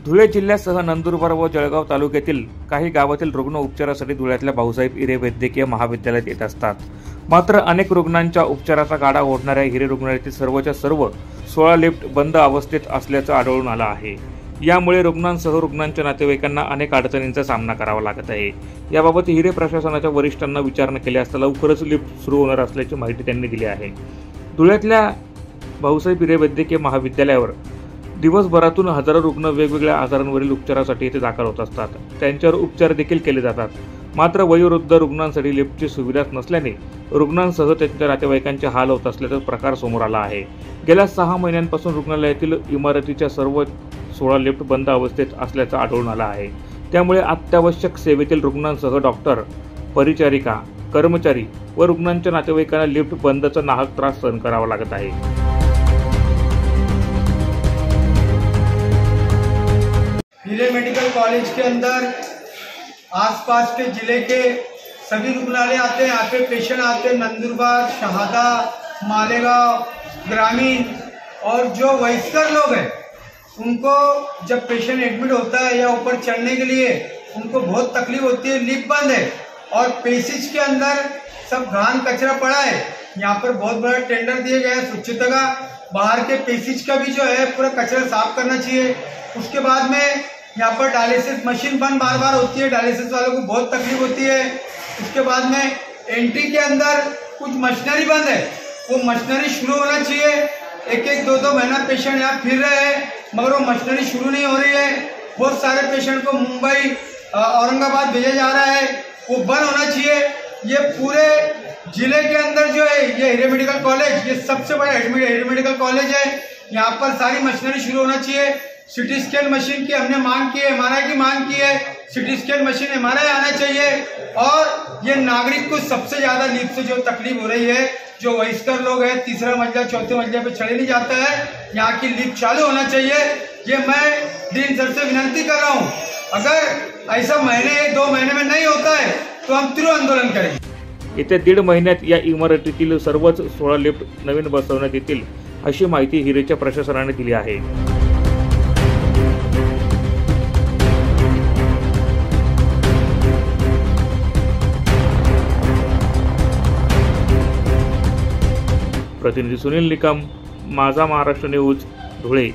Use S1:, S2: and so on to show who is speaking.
S1: धुळे जिल्ह्यासह नंदुरबार व जळगाव तालुक्यातील काही गावातील रुग्ण उपचारासाठी धुळ्यातल्या भाऊसाहेब हिरे वैद्यकीय महाविद्यालयात येत असतात। मात्र अनेक रुग्णांच्या उपचाराचा गाडा ओढणाऱ्या हिरे रुग्णालयातील सर्वच्या सर्व 16 लिफ्ट बंद अवस्थेत असल्याचं आढळून आलं आहे। यामुळे रुग्णांसह रुग्णांच्या नातेवाईकांना अनेक अडचणींचा सामना करावा लागत आहे। याबाबत हिरे प्रशासनाच्या वरिष्ठांना विचारणा केली असता लवकरच लिफ्ट सुरू होणार असल्याची माहिती त्यांनी दिली आहे। धुळ्यातल्या भाऊसाहेब हिरे वैद्यकीय महाविद्यालयावर दिवसभरातून हजारो रुग्ण वेगवेगळ्या आजारांवरील उपचारासाठी येथे दाखल होत असतात। त्यांच्यावर उपचार देखील केले जातात। मात्र वयोवृद्ध रुग्णांसाठी लिफ्टची सुविधाच नसल्याने रुग्णांसह त्यांच्या नातेवाईकांचे हाल होत असल्याचा प्रकार समोर आला आहे। गेल्या 6 महिन्यांपासून रुग्णालयातील इमारतीच्या सर्व 16 लिफ्ट बंद अवस्थेत असल्याचं आढळून आलं आहे। त्यामुळे अत्यावश्यक सेवेतील रुग्णांसह डॉक्टर, परिचारिका, कर्मचारी व रुग्णांच्या नातेवाईकांना लिफ्ट बंदचा नाहक त्रास सहन करावा लागत आहे।
S2: हिरे मेडिकल कॉलेज के अंदर आसपास के जिले के सभी रुग्णालय आते हैं। यहाँ पे पेशेंट आते हैं नंदुरबार, शहादा, मालेगांव, ग्रामीण और जो वयस्कर लोग हैं उनको जब पेशेंट एडमिट होता है या ऊपर चढ़ने के लिए उनको बहुत तकलीफ होती है। लिफ्ट बंद है और पैसेज के अंदर सब घान कचरा पड़ा है। यहाँ पर बहुत बड़ा टेंडर दिए गए हैं स्वच्छता का। बाहर के पैसेज का भी जो है पूरा कचरा साफ करना चाहिए। उसके बाद में यहाँ पर डायलिसिस मशीन बंद बार बार होती है, डायलिसिस वालों को बहुत तकलीफ होती है। उसके बाद में एंट्री के अंदर कुछ मशीनरी बंद है, वो मशीनरी शुरू होना चाहिए। एक एक दो दो महीना पेशेंट यहाँ फिर रहे हैं मगर वो मशीनरी शुरू नहीं हो रही है। बहुत सारे पेशेंट को मुंबई, औरंगाबाद भेजा जा रहा है, वो बंद होना चाहिए। ये पूरे जिले के अंदर जो है ये हिरे मेडिकल कॉलेज ये सबसे बड़ा हिरे मेडिकल कॉलेज है। यहाँ पर सारी मशीनरी शुरू होना चाहिए। सिटी स्कैन मशीन की हमने मांग की है, एमआरआई की मांग की है। सिटी स्कैन मशीन एमआरआई आना चाहिए। और ये नागरिक को सबसे ज्यादा लिफ्ट से जो तकलीफ हो रही है, जो वयस्कर लोग हैं, तीसरा मंजिला चौथे मंजिला पे चढ़े नहीं जाता है, यहाँ की लिफ्ट चालू होना चाहिए। ये मैं डीन सर से विनती कर रहा हूँ। अगर ऐसा महीने 2 महीने में नहीं होता है तो हम तीव्र आंदोलन करेंगे।
S1: येत्या 1.5 महिन्यात या इमारतीतील सर्वच 16 लिफ्ट नवीन बसवण्यात येतील अशी माहिती हिरेच्या प्रशासनाने दिली आहे। प्रतिनिधी सुनील निकम, माझा महाराष्ट्र न्यूज, धुळे।